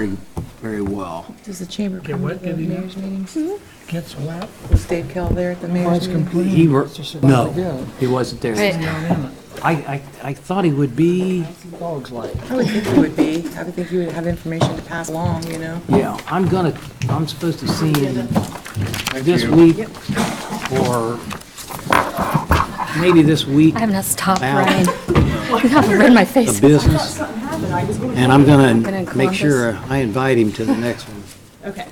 very, very well. Does the chamber Get come to what, the Gideon? mayor's meetings? Gets what? Was Dave Kell there at the mayor's meeting? He no, he wasn't there. Right. Not in it. I thought he would be. Dog's like. I would think he would be. I would think he would have information to pass along, you know? Yeah, I'm supposed to see him this week or maybe this week. I haven't stopped About- running. You haven't read my The face. business. And I'm Been gonna in make Columbus. sure I invite him to the next one. Okay.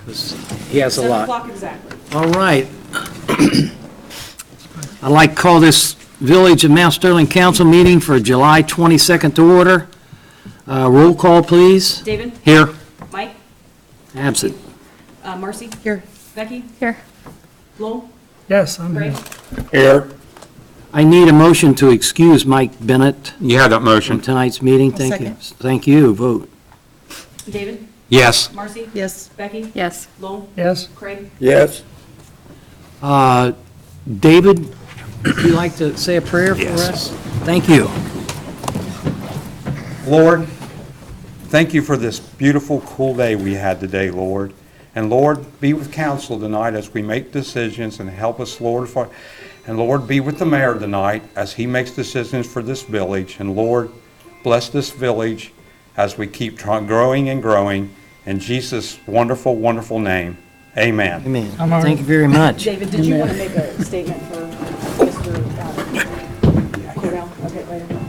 'Cause he has a 7 lot. o'clock exactly. All right. I'd like to call this Village of Mount Sterling Council meeting for July 22nd to order. Roll call, please. David, Here. Mike, Absent. Marcy, Here. Becky, Here. Lowell, Yes, I'm Craig. here. Here. I need a motion to excuse Mike Bennett You have that from motion? tonight's meeting. Thank you. second. Thank you. Vote. David, Yes. Marcy, Yes. Becky, Yes. Lowell, Yes, Craig. Yes. David, would you like to say a prayer for Yes. us? Thank you. Lord, thank you for this beautiful, cool day we had today, Lord. And Lord, be with council tonight as we make decisions and help us, Lord. And Lord, be with the mayor tonight as he makes decisions for this village. And Lord, bless this village as we keep growing and growing. In Jesus' wonderful, wonderful name, amen. Amen. I'm all right. Thank you very much. David, did you want to make a statement for Mr. Cordell? Okay, later.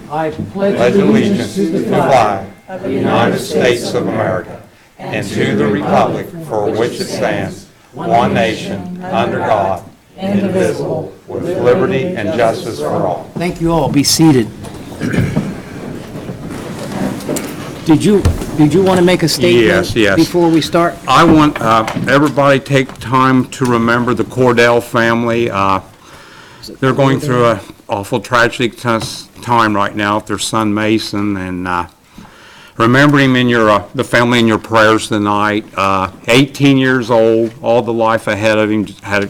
I Pledge allegiance to the flag of the United States of America and to the republic for which it stands, one nation, under God, indivisible, with liberty and justice for all. Thank you all. Be seated. Did you want to make a statement? Yes, yes. Before we start? I want everybody to take time to remember the Cordell family. They're going through an awful tragic time right now with their son Mason, and remember him in the family in your prayers tonight. 18 years old, all the life ahead of him,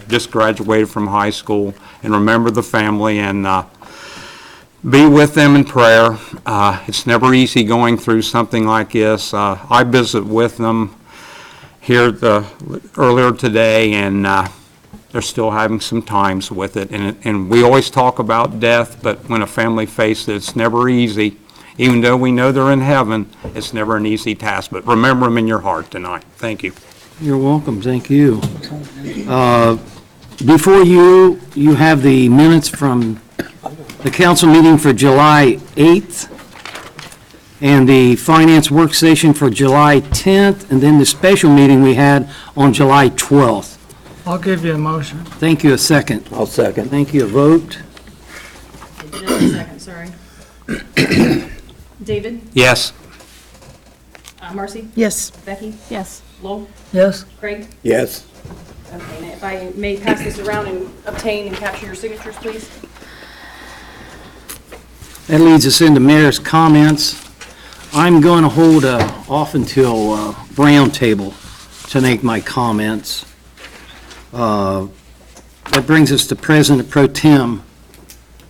just graduated from high school, and remember the family and be with them in prayer. It's never easy going through something like this. I visit with them here earlier today, and they're still having some times with it. And we always talk about death, but when a family faces it, it's never easy. Even though we know they're in heaven, it's never an easy task. But remember them in your heart tonight. Thank you. You're welcome. Thank you. Before you have the minutes from the council meeting for July 8th and the finance work session for July 10th, and then the special meeting we had on July 12th. I'll give you a motion. Thank you. A second. I'll second. Thank you. A vote? Just a second, sorry. David, Yes. Marcy, Yes. Becky, Yes. Lowell, Yes, Craig. Yes. Okay, and if I may pass this around and obtain and capture your signatures, please. That leads us into mayor's comments. I'm going to hold off until Brown table to make my comments. That brings us to President Pro Tem.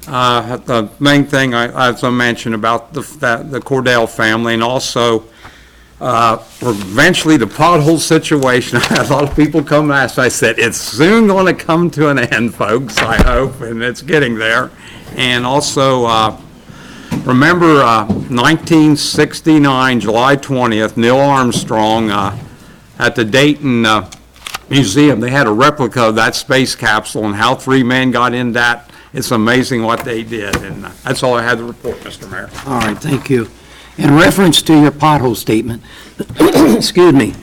The main thing, as I mentioned about the Cordell family, and also eventually the pothole situation. I had a lot of people come and ask. I said, it's soon going to come to an end, folks, I hope, and it's getting there. And also, remember 1969, July 20th, Neil Armstrong at the Dayton Museum, they had a replica of that space capsule and how 3 men got in that. It's amazing what they did, and that's all I had to report, Mr. Mayor. All right, thank you. In reference to your pothole statement, excuse me,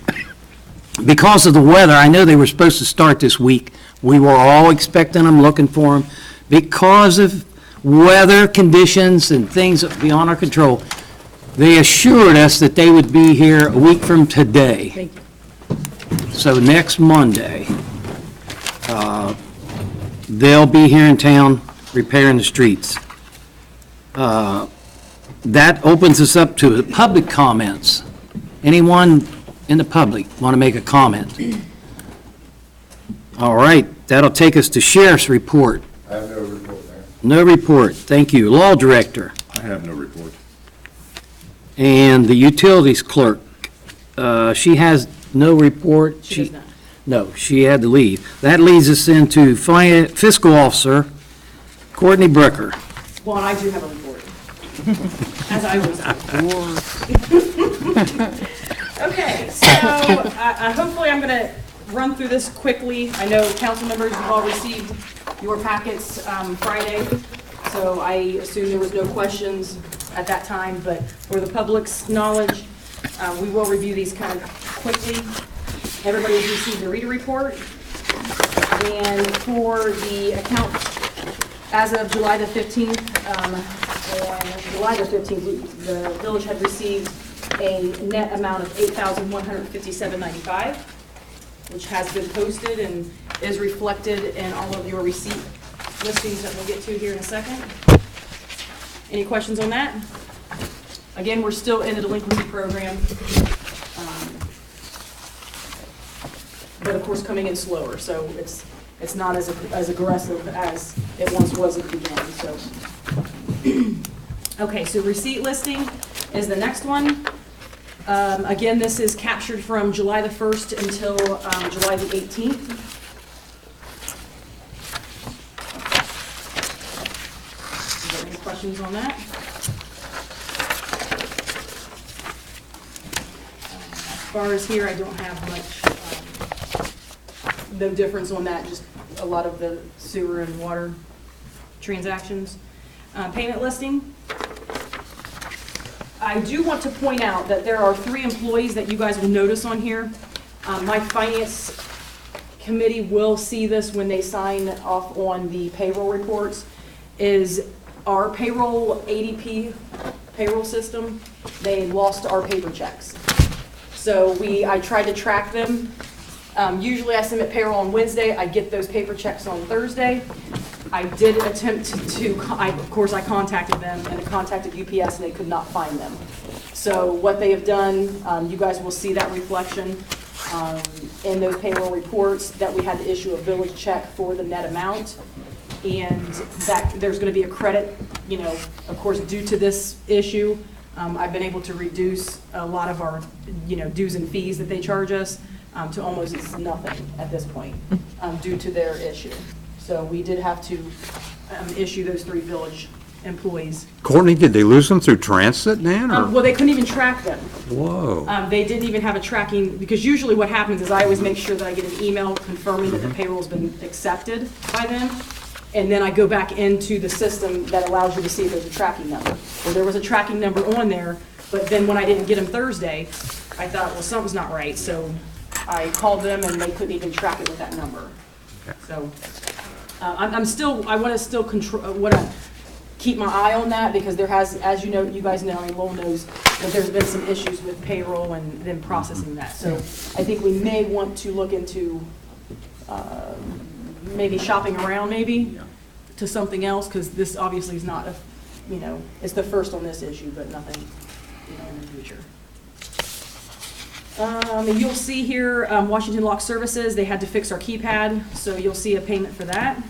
because of the weather, I know they were supposed to start this week. We were all expecting them, looking for them. Because of weather conditions and things beyond our control, they assured us that they would be here a week from today. Thank you. So next Monday, they'll be here in town repairing the streets. That opens us up to the public comments. Anyone in the public want to make a comment? All right, that'll take us to sheriff's report. I have no report, Mayor. No report, thank you. Law director. I have no report. And the utilities clerk, she has no report. She does not. No, she had to leave. That leads us into fiscal officer, Courtney Bricker. Well, and I do have a report, as I was. Okay, so hopefully I'm going to run through this quickly. I know council members have all received your packets Friday, so I assume there was no questions at that time, but for the public's knowledge, we will review these kind of quickly. Everybody has received the reader report, and for the account as of July the 15th, the village had received a net amount of $8,157.95, which has been posted and is reflected in all of your receipt listings that we'll get to here in a second. Any questions on that? Again, we're still in the delinquency program, but of course coming in slower, so it's not as aggressive as it once was at the beginning, so. Okay, so receipt listing is the next one. Again, this is captured from July the 1st until July the 18th. Is there any questions on that? As far as here, I don't have much, no difference on that, just a lot of the sewer and water transactions. Payment listing. I do want to point out that there are 3 employees that you guys will notice on here. My finance committee will see this when they sign off on the payroll reports, is our payroll ADP payroll system, they lost our paper checks. So I tried to track them. Usually I submit payroll on Wednesday, I get those paper checks on Thursday. I did attempt of course I contacted them and I contacted UPS and they could not find them. So what they have done, you guys will see that reflection in those payroll reports that we had to issue a village check for the net amount. And that there's going to be a credit, of course, due to this issue. I've been able to reduce a lot of our, dues and fees that they charge us to almost nothing at this point due to their issue. So we did have to issue those 3 village employees. Courtney, did they lose them through transit, Dan, or? Well, they couldn't even track them. Whoa. They didn't even have a tracking, because usually what happens is I always make sure that I get an email confirming that the payroll's been accepted by them. And then I go back into the system that allows you to see if there's a tracking number. Well, there was a tracking number on there, but then when I didn't get them Thursday, I thought, well, something's not right. So I called them and they couldn't even track it with that number. So I want to still keep my eye on that, because there has, as you know, you guys know, Lowell knows that there's been some issues with payroll and them processing that. So I think we may want to look into maybe shopping around to something else, because this obviously is not it's the first on this issue, but nothing, in the future. You'll see here, Washington Lock Services, they had to fix our keypad, so you'll see a payment for that.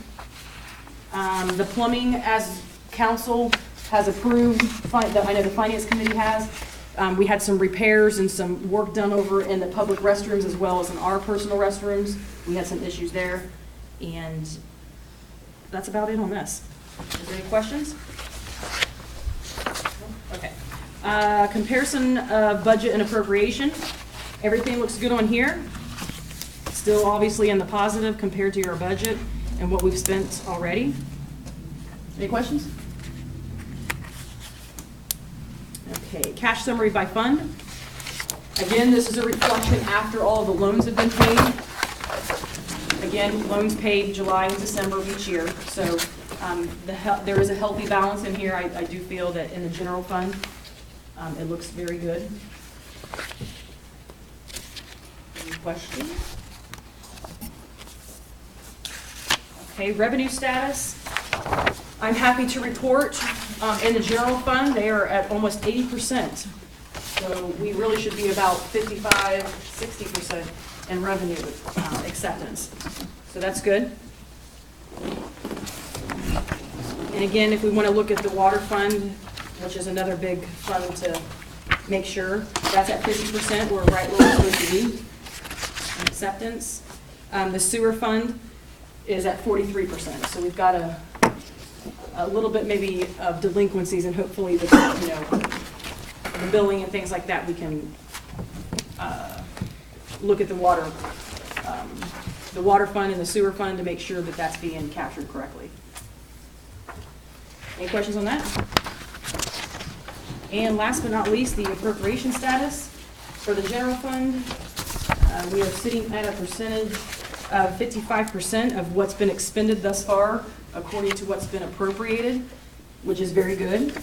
The plumbing, as council has approved, I know the finance committee has, we had some repairs and some work done over in the public restrooms as well as in our personal restrooms. We had some issues there, and that's about it on this. Is there any questions? Okay. Comparison of budget and appropriation. Everything looks good on here. Still obviously in the positive compared to your budget and what we've spent already. Any questions? Okay, cash summary by fund. Again, this is a reflection after all the loans have been paid. Again, loans paid July and December of each year. So there is a healthy balance in here. I do feel that in the general fund, it looks very good. Any questions? Okay, revenue status. I'm happy to report in the general fund, they are at almost 80%. So we really should be about 55, 60% in revenue acceptance. So that's good. And again, if we want to look at the water fund, which is another big fund to make sure that's at 50%, we're right where we're supposed to be. Acceptance. The sewer fund is at 43%, so we've got a little bit maybe of delinquencies, and hopefully the, the billing and things like that, we can look at the water fund and the sewer fund to make sure that that's being captured correctly. Any questions on that? And last but not least, the appropriation status for the general fund. We are sitting at a percentage of 55% of what's been expended thus far, according to what's been appropriated, which is very good.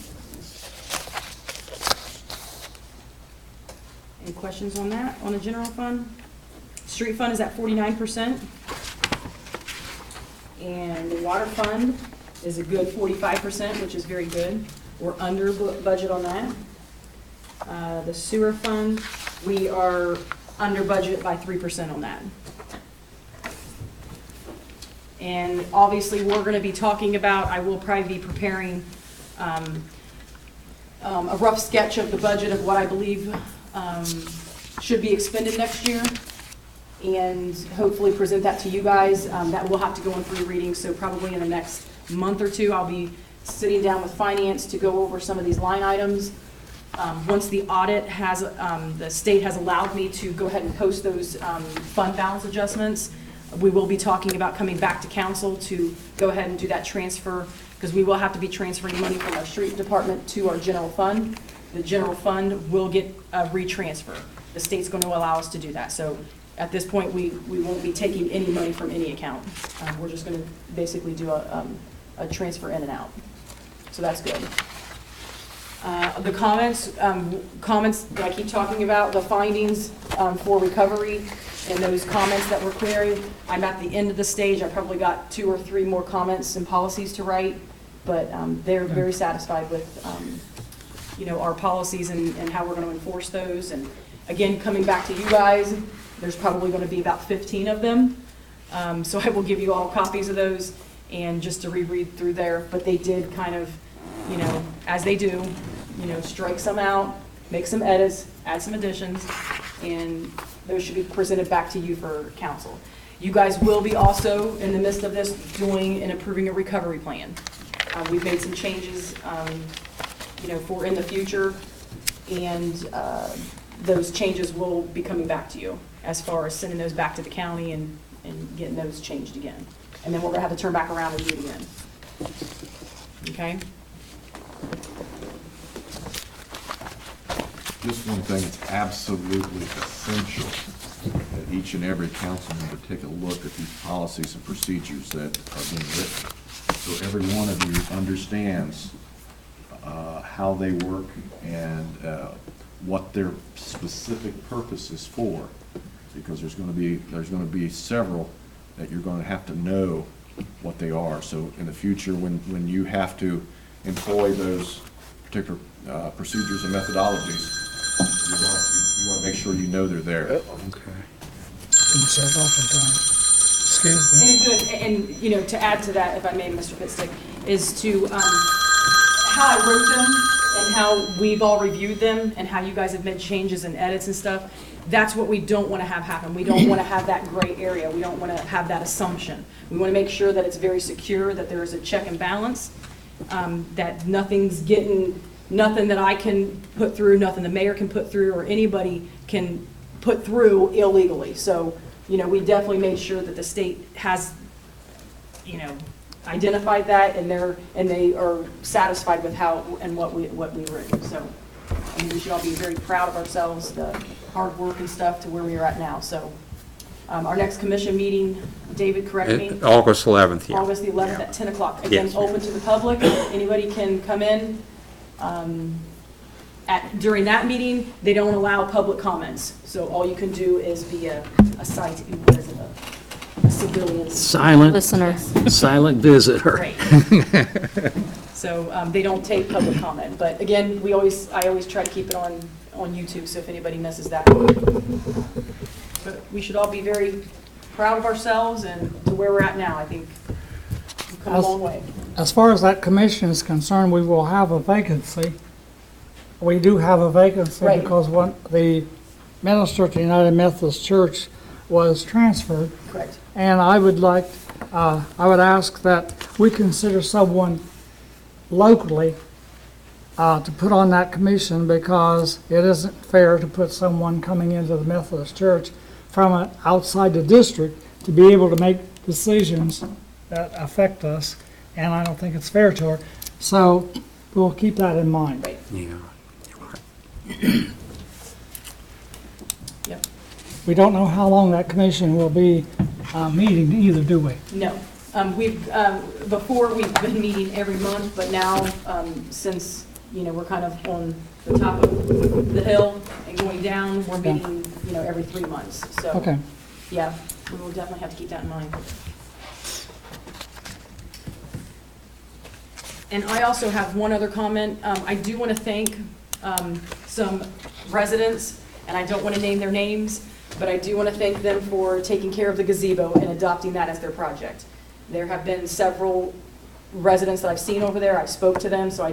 Any questions on that, on the general fund? Street fund is at 49%. And the water fund is a good 45%, which is very good. We're under budget on that. The sewer fund, we are under budget by 3% on that. And obviously, we're going to be talking about, I will probably be preparing a rough sketch of the budget of what I believe should be expended next year, and hopefully present that to you guys. That will have to go in 3 readings, so probably in the next month or 2, I'll be sitting down with finance to go over some of these line items. Once the audit has, the state has allowed me to go ahead and post those fund balance adjustments, we will be talking about coming back to council to go ahead and do that transfer, because we will have to be transferring money from our street department to our general fund. The general fund will get a retransfer. The state's going to allow us to do that. So at this point, we won't be taking any money from any account. We're just going to basically do a transfer in and out. So that's good. The comments that I keep talking about, the findings for recovery, and those comments that we're clearing, I'm at the end of the stage. I probably got 2 or 3 more comments and policies to write, but they're very satisfied with our policies and how we're going to enforce those. And again, coming back to you guys, there's probably going to be about 15 of them. So I will give you all copies of those and just to reread through there. But they did kind of, as they do, strike some out, make some edits, add some additions, and those should be presented back to you for council. You guys will be also, in the midst of this, doing and approving a recovery plan. We've made some changes, for in the future, and those changes will be coming back to you as far as sending those back to the county and getting those changed again. And then we're gonna have to turn back around and do it again. Okay? Just one thing, it's absolutely essential that each and every council member take a look at these policies and procedures that are being written. So every one of you understands how they work and what their specific purpose is for. Because there's going to be several that you're going to have to know what they are. So in the future, when you have to employ those particular procedures and methodologies, you want to make sure you know they're there. Okay. Excuse me. And good, and to add to that, if I may, Mr. Pitstick, is to how I wrote them and how we've all reviewed them and how you guys have made changes and edits and stuff. That's what we don't want to have happen. We don't want to have that gray area. We don't want to have that assumption. We want to make sure that it's very secure, that there is a check and balance, that nothing that I can put through, nothing the mayor can put through, or anybody can put through illegally. So, we definitely made sure that the state has, identified that, and they are satisfied with how and what we've written. So, we should all be very proud of ourselves, the hard work and stuff to where we are at now. So, our next commission meeting, David, correct me? August 11th, yeah. August the 11th at 10 o'clock. Again, Yes. open to the public. Anybody can come in. During that meeting, they don't allow public comments. So all you can do is be a civilian. Silent, Listener. silent visitor. Right. So they don't take public comment. But again, I always try to keep it on YouTube, so if anybody misses that. But we should all be very proud of ourselves and to where we're at now. I think we've come a long way. As far as that commission is concerned, we will have a vacancy. we do have a vacancy Right. because the minister at the United Methodist Church was transferred. Correct. And I would ask that we consider someone locally to put on that commission, because it isn't fair to put someone coming into the Methodist Church from outside the district to be able to make decisions that affect us, and I don't think it's fair to her. So we'll keep that in mind. Right. Yeah. Yep. We don't know how long that commission will be meeting either, do we? No. Before, we've been meeting every month, but now, since, we're kind of on the top of the hill and going down, we're meeting, every 3 months. So, Okay. yeah, we will definitely have to keep that in mind. And I also have one other comment. I do want to thank some residents, and I don't want to name their names, but I do want to thank them for taking care of the gazebo and adopting that as their project. There have been several residents that I've seen over there. I've spoke to them, so I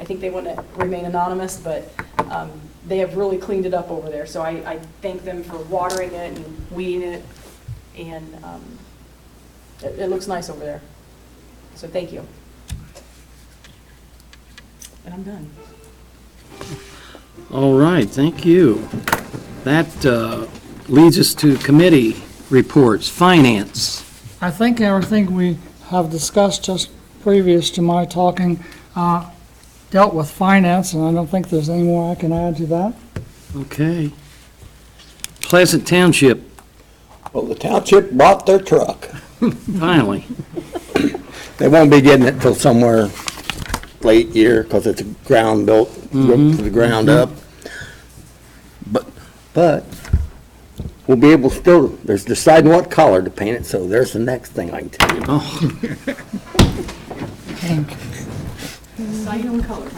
think they want to remain anonymous, but they have really cleaned it up over there. So I thank them for watering it and weeding it, and it looks nice over there. So thank you. And I'm done. All right, thank you. That leads us to committee reports. Finance. I think everything we have discussed just previous to my talking dealt with finance, and I don't think there's any more I can add to that. Okay. Pleasant Township, Well, the township bought their truck. finally. They won't be getting it till somewhere late year, because it's a ground built, from the ground up. But we'll be able still, there's deciding what color to paint it, so there's the next thing I can tell you. Oh, Pink. Deciding color.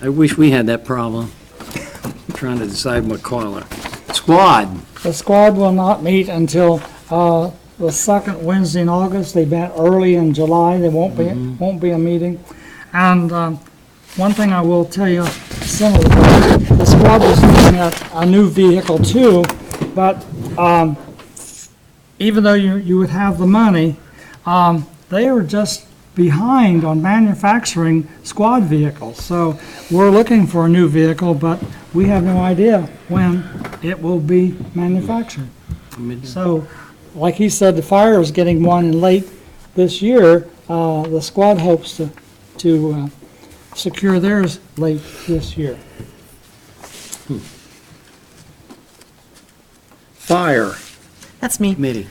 I wish we had that problem, trying to decide what color. Squad, The squad will not meet until the second Wednesday in August. They met early in July. There won't be a meeting. And one thing I will tell you, similar, the squad was looking at a new vehicle too, but even though you would have the money, they are just behind on manufacturing squad vehicles. So we're looking for a new vehicle, but we have no idea when it will be manufactured. So, like he said, the fire is getting one in late this year. The squad hopes to secure theirs late this year. Fire That's me. Committee.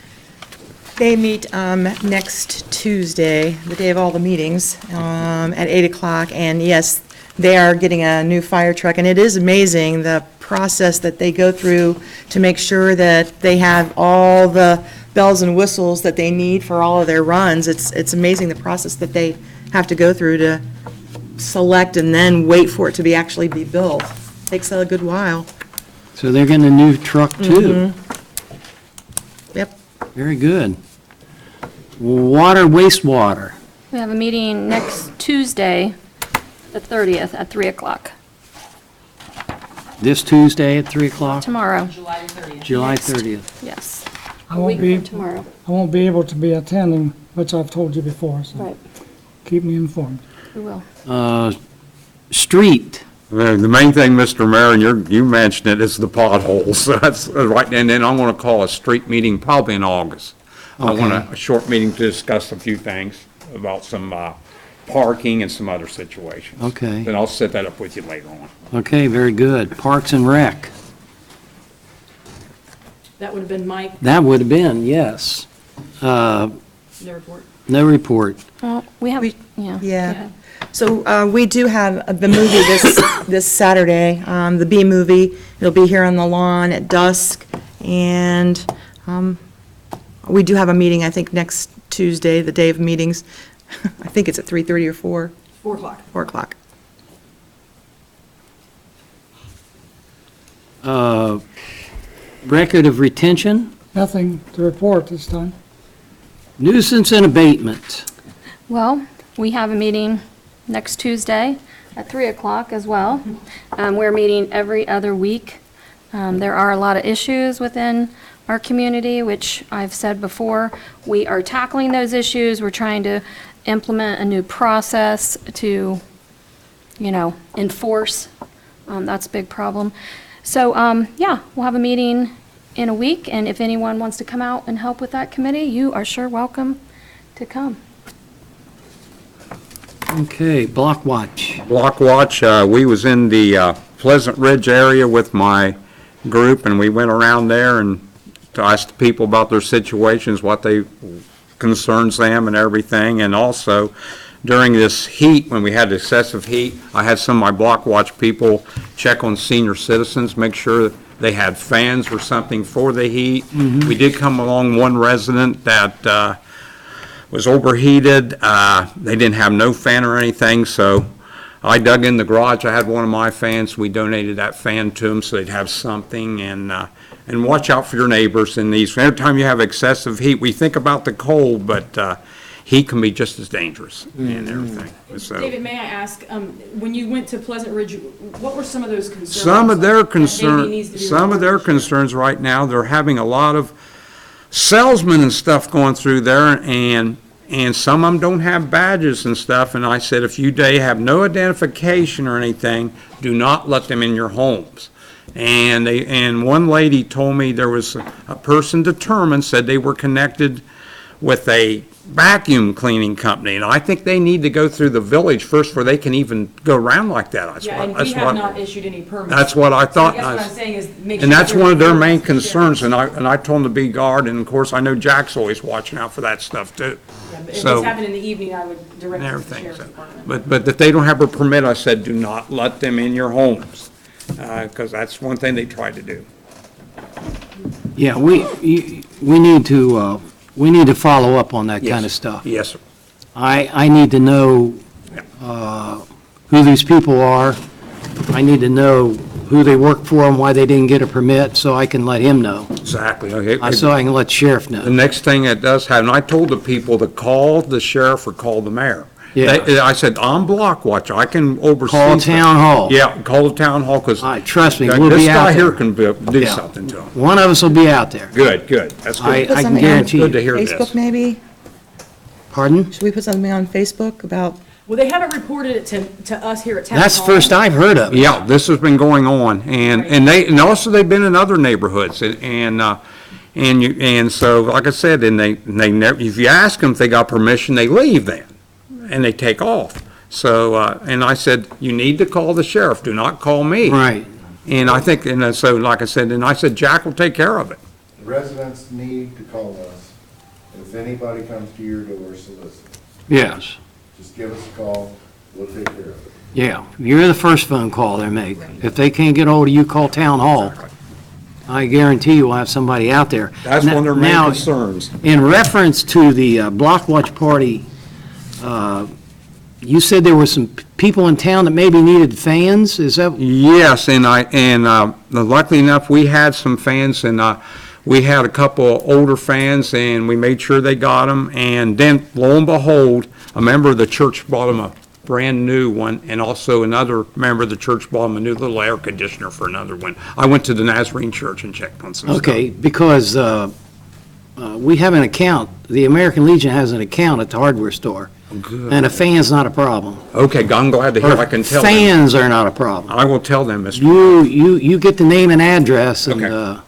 They meet next Tuesday, the day of all the meetings, at 8 o'clock. And yes, they are getting a new fire truck. And it is amazing the process that they go through to make sure that they have all the bells and whistles that they need for all of their runs. It's amazing the process that they have to go through to select and then wait for it to actually be built. Takes a good while. So they're getting a new truck too. Yep. Very good. Water, wastewater. We have a meeting next Tuesday, the 30th, at 3 o'clock. This Tuesday at 3 o'clock? Tomorrow, July 30th. July 30th. yes. I won't be, Tomorrow, I won't be able to be attending, which I've told you before, so right, keep me informed. we will. Street. The main thing, Mr. Mayor, and you mentioned it, is the potholes. So that's right, and then I want to call a street meeting probably in August. I want Okay. a short meeting to discuss a few things about some parking and some other situations. Okay. Then I'll set that up with you later on. Okay, very good. Parks and Rec. That would have been Mike, That would have been, yes. their report. No report. Well, we have, We- yeah. go Yeah. ahead. So we do have the movie this Saturday, the B movie. It'll be here on the lawn at dusk. And we do have a meeting, I think, next Tuesday, the day of meetings. I think it's at 3:30 or 4. 4 o'clock. 4 o'clock. Record of retention, Nothing to report this time. nuisance and abatement. Well, we have a meeting next Tuesday at 3 o'clock as well. We're meeting every other week. There are a lot of issues within our community, which I've said before. We are tackling those issues. We're trying to implement a new process to, enforce. That's a big problem. So, yeah, we'll have a meeting in a week, and if anyone wants to come out and help with that committee, you are sure welcome to come. Okay, Block Watch. Block Watch, we was in the Pleasant Ridge area with my group, and we went around there and to ask the people about their situations, what they concerns them and everything, and also during this heat, when we had excessive heat, I had some of my Block Watch people check on senior citizens, make sure that they had fans or something for the heat. We did come along one resident that was overheated. They didn't have no fan or anything, so I dug in the garage. I had one of my fans. We donated that fan to them so they'd have something. And watch out for your neighbors in these. Every time you have excessive heat, we think about the cold, but heat can be just as dangerous and everything. So David, may I ask, when you went to Pleasant Ridge, what were some of those concerns? some of their that maybe needs to be concerns right now, they're having a lot of salesmen and stuff going through there, and some of them don't have badges and stuff, and I said, if they have no identification or anything, do not let them in your homes. And one lady told me there was a person determined, said they were connected with a vacuum cleaning company, and I think they need to go through the village first before they can even go around like that. Yeah, and we have not issued any permits. That's what I So thought. I guess what I'm saying is make sure. And that's that one of their everyone main else is concerns, sharing. and I told them to be guard, and of course, I know Jack's always watching out for that stuff too. Yeah, but If So- it's happened in the evening, I would direct And it to the everything, sheriff's so. department. But if they don't have a permit, I said, do not let them in your homes, because that's one thing they try to do. Yeah, we need to follow up on that kind of stuff. Yes, sir. I need to know who these people are. I need to know who they work for and why they didn't get a permit, so I can let him know. Exactly. Okay. So I can let sheriff The know. next thing that does happen, I told the people to call the sheriff or call the mayor. Yeah. I said, I'm Block Watch, I can oversee. Call stuff." town hall. Yeah, call the town hall, because All right, trust me, we'll this be out guy here there. can do Yeah. something to him. One of us will be out there. Good, that's I good. can guarantee Good to you. hear this. Facebook, maybe? Pardon? Should we put something on Facebook about, Well, they haven't reported it to us here at Town Hall. That's the first I've heard of it. Yeah, this has been going on, and also they've been in other neighborhoods, and so, like I said, and they never, if you ask them if they got permission, they leave then, and they take off. So, and I said, you need to call the sheriff, do not call me. Right. And I think, and so, like I said, and I said, Jack will take care of it. Residents need to call us if anybody comes to your door soliciting. Yes. Just give us a call, we'll take care of it. Yeah, you're the first phone call they make. If they can't get hold of you, call town hall. I guarantee you we'll have somebody out there. That's one of their main Now, concerns. in reference to the Block Watch party, you said there were some people in town that maybe needed fans, is that? Yes, and luckily enough, we had some fans, and we had a couple of older fans, and we made sure they got them, and then lo and behold, a member of the church bought them a brand-new one, and also another member of the church bought them a new little air conditioner for another one. I went to the Nazarene Church and checked on some stuff. Okay, because we have an account, the American Legion has an account at the hardware store, and a fan's not a problem. Okay, I'm glad to hear I can tell them. Fans are not a problem. I will tell them, Mr. You get the name and address, and Okay.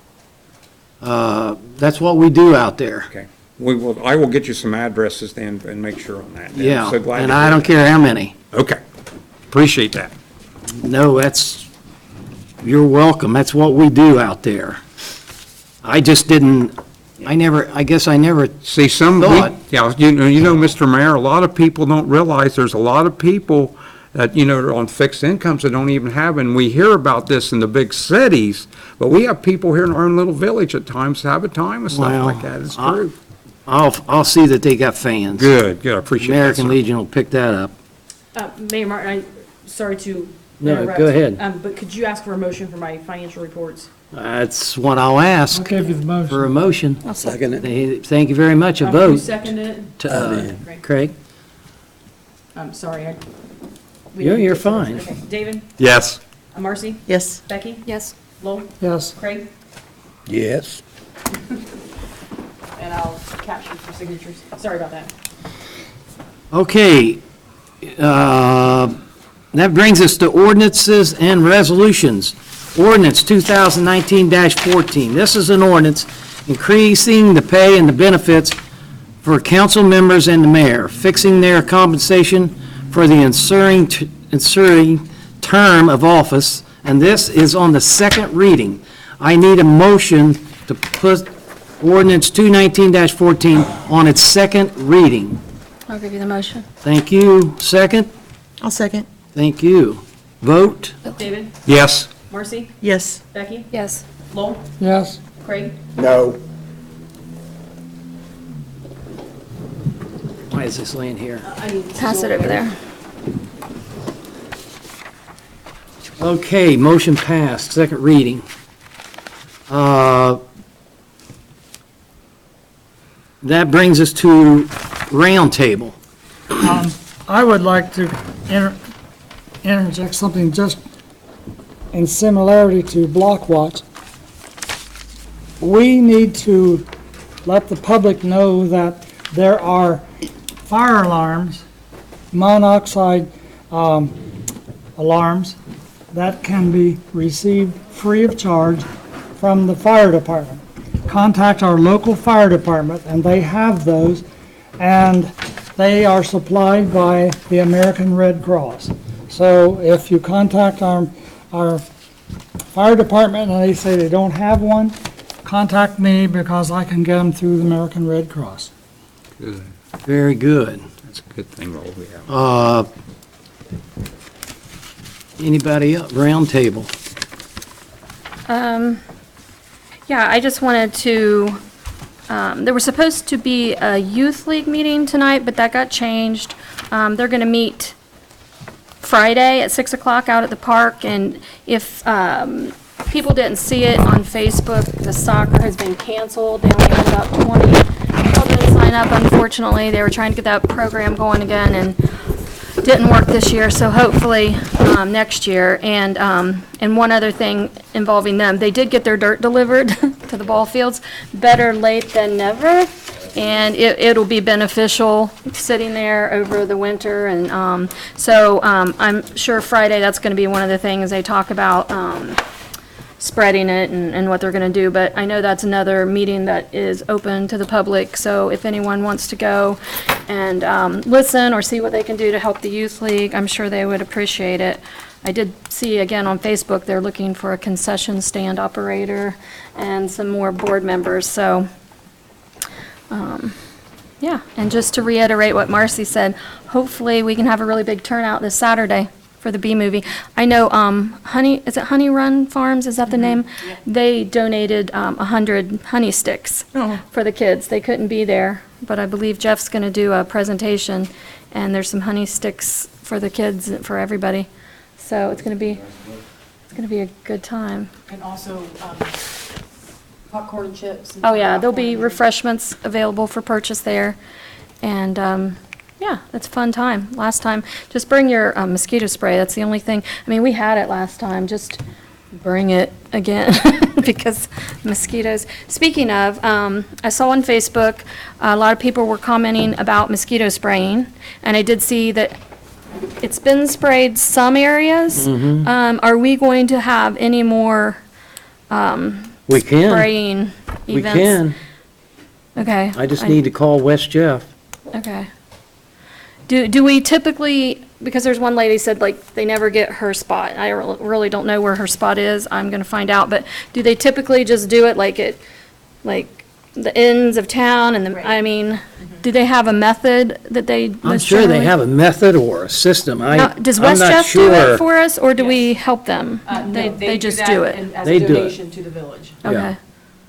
that's what we do out there. Okay. I will get you some addresses then and make sure on that. Yeah, I'm so glad and to I hear don't that. care how many. Okay, appreciate that. No, you're welcome, that's what we do out there. I just didn't, I guess I never, See, Thought. you know, Mr. Mayor, a lot of people don't realize there's a lot of people that, are on fixed incomes that don't even have, and we hear about this in the big cities, but we have people here in our own little village at times have a time with stuff Well, like that. It's I- true. I'll see that they got fans. Good, I appreciate that, American sir. Legion will pick that up. Mayor Martin, sorry to No, interrupt. go ahead. But could you ask for a motion for my financial reports? That's what I'll ask I'll give you the for a motion. motion. Second it. Thank you very much, a Who vote. seconded it? To, Craig? Sorry, You're fine. Okay. David? Yes. Marcy? Yes. Becky? Yes. Lowell? Yes. Craig? Yes. And I'll capture for signatures. Sorry about that. Okay, that brings us to ordinances and resolutions. Ordinance 2019-14. This is an ordinance increasing the pay and the benefits for council members and the mayor, fixing their compensation for the ensuing term of office, and this is on the second reading. I need a motion to put ordinance 219-14 on its second reading. I'll give you the motion. Thank you. Second? I'll second. Thank you. Vote? David? Yes. Marcy? Yes. Becky? Yes. Lowell? Yes. Craig? No. Why is this laying here? I need to Pass go it over there. Okay, motion passed, second reading. That brings us to roundtable. I would like to interject something just in similarity to Block Watch. We need to let the public know that there are fire alarms, monoxide alarms that can be received free of charge from the fire department. Contact our local fire department, and they have those, and they are supplied by the American Red Cross. So if you contact our fire department and they say they don't have one, contact me because I can get them through the American Red Cross. Good. Very good. That's a good thing, Lowell, we have. Anybody else? Roundtable. Yeah, I just wanted to, there was supposed to be a youth league meeting tonight, but that got changed. They're going to meet Friday at 6 o'clock out at the park, and if people didn't see it on Facebook, the soccer has been canceled. They only had about 20 people didn't sign up, unfortunately. They were trying to get that program going again, and didn't work this year, so hopefully next year. And one other thing involving them, they did get their dirt delivered to the ball fields. Better late than never, and it'll be beneficial sitting there over the winter. And so I'm sure Friday that's going to be one of the things they talk about, spreading it and what they're going to do. But I know that's another meeting that is open to the public, so if anyone wants to go and listen or see what they can do to help the youth league, I'm sure they would appreciate it. I did see again on Facebook they're looking for a concession stand operator and some more board members. So yeah, and just to reiterate what Marcy said, hopefully we can have a really big turnout this Saturday for the Bee Movie. I know is it Honey Run Farms, is that the name? They donated 100 honey sticks for the kids. They couldn't be there, but I believe Jeff's going to do a presentation, and there's some honey sticks for the kids, for everybody. So it's going to be a good time. And also popcorn and chips. and Oh yeah, there'll be popcorn. refreshments available for purchase there, and yeah, it's a fun time. Last time, just bring your mosquito spray. That's the only thing. I mean, we had it last time. Just bring it again because mosquitoes. Speaking of, I saw on Facebook a lot of people were commenting about mosquito spraying, and I did see that it's been sprayed some areas. Are we going to have any more We can. spraying We events? can. Okay. I just need to call West Jeff. Okay. Do we typically, because there's one lady said like they never get her spot. I really don't know where her spot is. I'm gonna find out, but do they typically just do it like the ends of town and the, I mean, do they have a method that they? I'm most sure they generally- have a method or a system. Now, does I'm West not Jeff do sure. it for us, or do we help them? No, They just that do it. and As They a do it. donation to the village. Okay.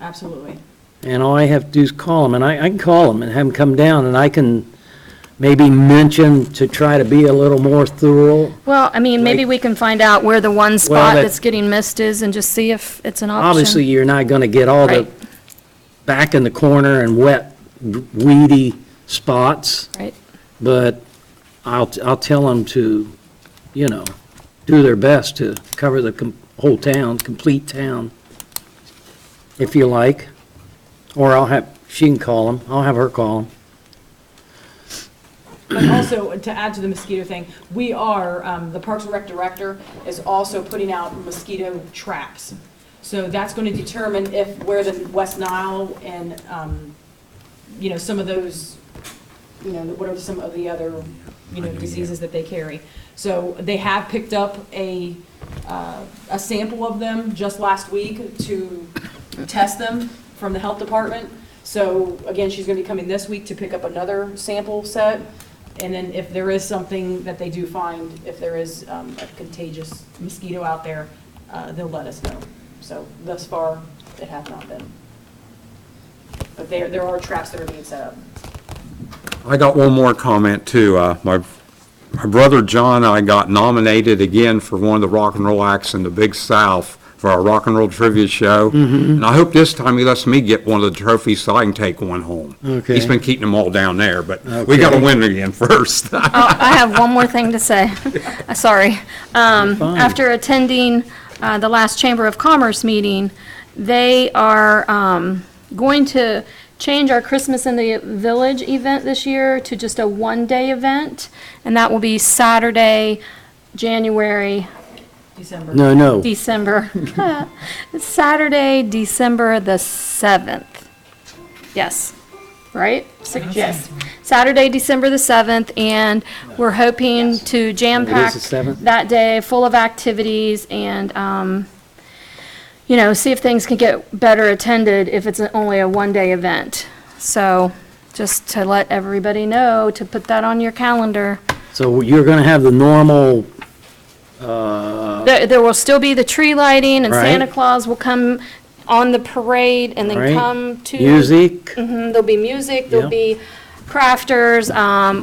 Absolutely. And all I have to do is call them, and I can call them and have them come down, and I can maybe mention to try to be a little more thorough. Well, I mean, maybe Like- we can find out where the one spot that- that's getting missed is and just see if it's an option. Obviously, you're not going to get all the Right. back in the corner and wet, weedy spots, Right. but I'll tell them to do their best to cover the whole town, complete town, if you like. Or she can call them, I'll have her call them. But also, to add to the mosquito thing, we are, the Parks and Rec director is also putting out mosquito traps. So that's going to determine where the West Nile and, some of those, what are some of the other, diseases that they carry. So they have picked up a sample of them just last week to test them from the health department. So again, she's going to be coming this week to pick up another sample set. And then if there is something that they do find, if there is a contagious mosquito out there, they'll let us know. So thus far, it has not been. But there are traps that are being set up. I got one more comment too. My brother John and I got nominated again for one of the rock and roll acts in the Big South for our rock and roll trivia show. And I hope this time he lets me get one of the trophies so I can take one home. Okay. He's been keeping them all down there, but we got to win again first. Oh, I have one more thing to say. Sorry. After attending the last Chamber of Commerce meeting, they are going to change our Christmas in the Village event this year to just a one-day event, and that will be Saturday, January, December. No. December. It's Saturday, December the 7th. Yes, right? Yes. Saturday, December the 7th, and we're hoping to jam-pack It is the 7th? that day, full of activities, and, see if things can get better attended if it's only a one-day event. So, just to let everybody know, to put that on your calendar. So you're going to have the normal, There will still be the tree lighting, and Right. Santa Claus will come on the parade and then Right. come to. music? There'll be music, there'll Yeah. be crafters,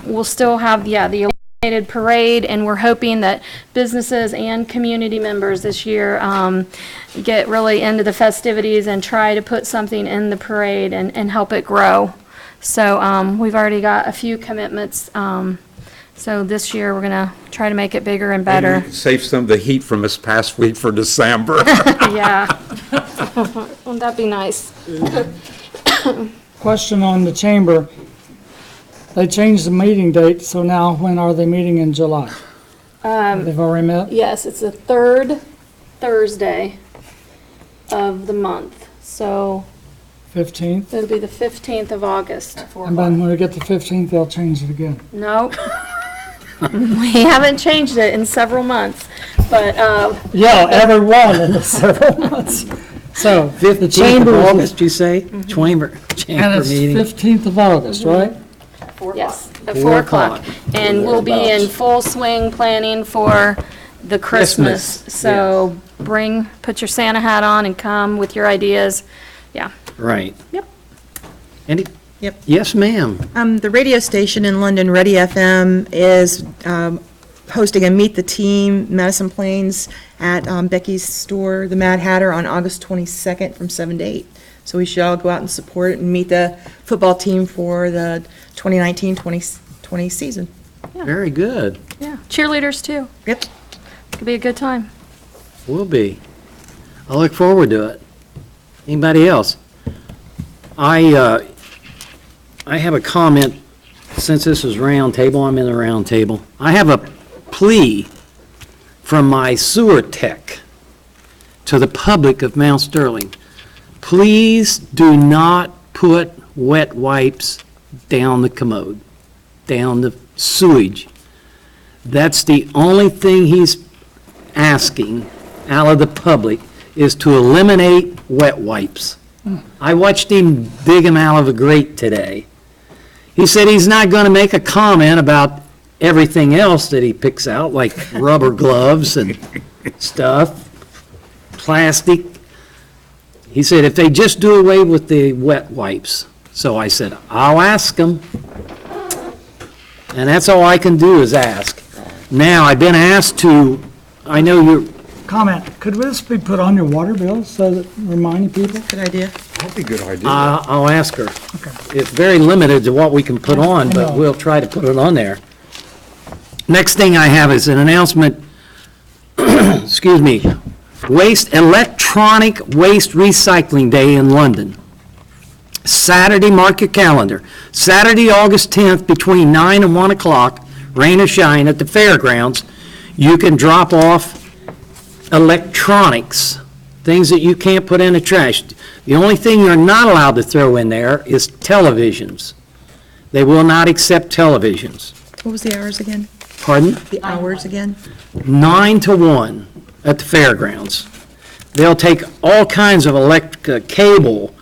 we'll still have, the illuminated parade, and we're hoping that businesses and community members this year, get really into the festivities and try to put something in the parade and help it grow. So, we've already got a few commitments, so this year, we're gonna try to make it bigger and better. Save some of the heat from this past week for December. Yeah. Wouldn't that be nice? Question on the chamber. They changed the meeting date, so now when are they meeting in July? They've already met? Yes, it's the third Thursday of the month, so 15th? it'll be the 15th of August. And then when we get to 15th, they'll change it again. Nope. We haven't changed it in several months, but, Yeah, every one in the several months. So, the 15th of chamber, is- August, you say? Chamber and it's meeting. 15th of August, right? yes, at 4 4 o'clock. o'clock. And we'll be in full swing planning for the Christmas. Christmas, So put your Santa hat on and come with your ideas. Yeah. Right. Yep. Any? Yep. Yes, ma'am. The radio station in London, Ready FM, is hosting a Meet the Team Madison Plains at Becky's store, the Mad Hatter, on August 22nd from 7 to 8. So we should all go out and support it and meet the football team for the 2019-2020 season. Very good. Yeah. Cheerleaders too. Yep. Could be a good time. Will be. I look forward to it. Anybody else? I have a comment, since this is round table, I'm in the round table. I have a plea from my sewer tech to the public of Mount Sterling. Please do not put wet wipes down the commode, down the sewage. That's the only thing he's asking out of the public, is to eliminate wet wipes. I watched him dig them out of a grate today. He said he's not going to make a comment about everything else that he picks out, like rubber gloves and stuff, plastic. He said if they just do away with the wet wipes. So I said, I'll ask him. And that's all I can do is ask. Now, I've been asked to, I know you're, Comment, could this be put on your water bill so that reminding people? Good idea. That'd be a good idea. I'll ask her. It's very limited to what we can put on, I but know. we'll try to put it on there. Next thing I have is an announcement, excuse me, Electronic Waste Recycling Day in London. Saturday, mark your calendar. Saturday, August 10th, between 9 and 1 o'clock, rain or shine, at the fairgrounds, you can drop off electronics, things that you can't put in the trash. The only thing you're not allowed to throw in there is televisions. They will not accept televisions. What was the hours again? Pardon? The hours again? 9 to 1 at the fairgrounds. They'll take all kinds of cable,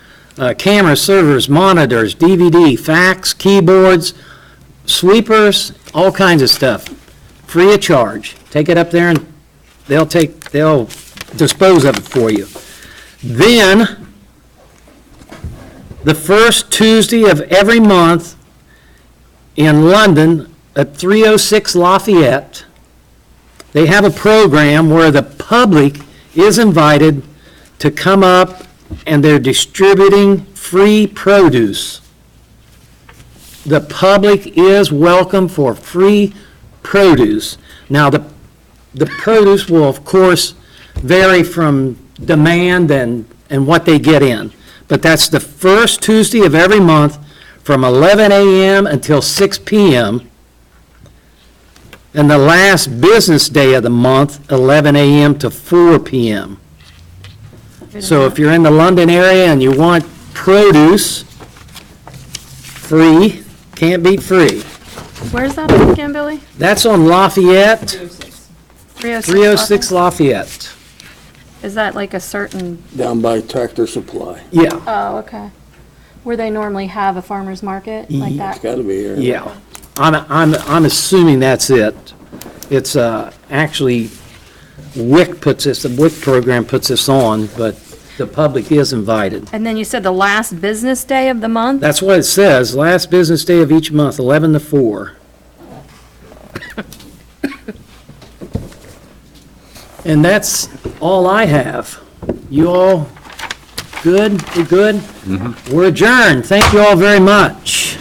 camera servers, monitors, DVD, fax, keyboards, sweepers, all kinds of stuff, free of charge. Take it up there and they'll dispose of it for you. Then, the first Tuesday of every month in London at 306 Lafayette, they have a program where the public is invited to come up and they're distributing free produce. The public is welcome for free produce. Now, the produce will, of course, vary from demand and what they get in. But that's the first Tuesday of every month from 11 a.m. until 6 p.m. And the last business day of the month, 11 a.m. to 4 p.m. So if you're in the London area and you want produce, free, can't beat free. Where's that at again, Billy? That's on Lafayette, 306. 306 Lafayette. Is that like a certain, Down by Tractor Supply. Yeah, oh, okay. Where they normally have a farmer's market like It's that? gotta be here. yeah. I'm assuming that's it. It's actually, WIC puts this, the WIC program puts this on, but the public is invited. And then you said the last business day of the month? That's what it says, last business day of each month, 11 to 4. And that's all I have. You all good? You good? We're adjourned. Thank you all very much.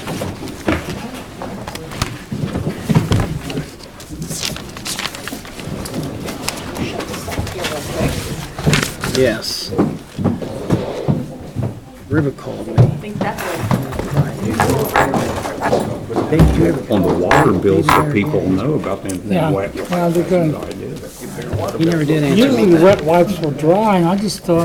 Yes. River called me. On the water bills, so people know about them. Yeah, well, they're good. He never did answer me. Usually the wet wipes were drying, I just thought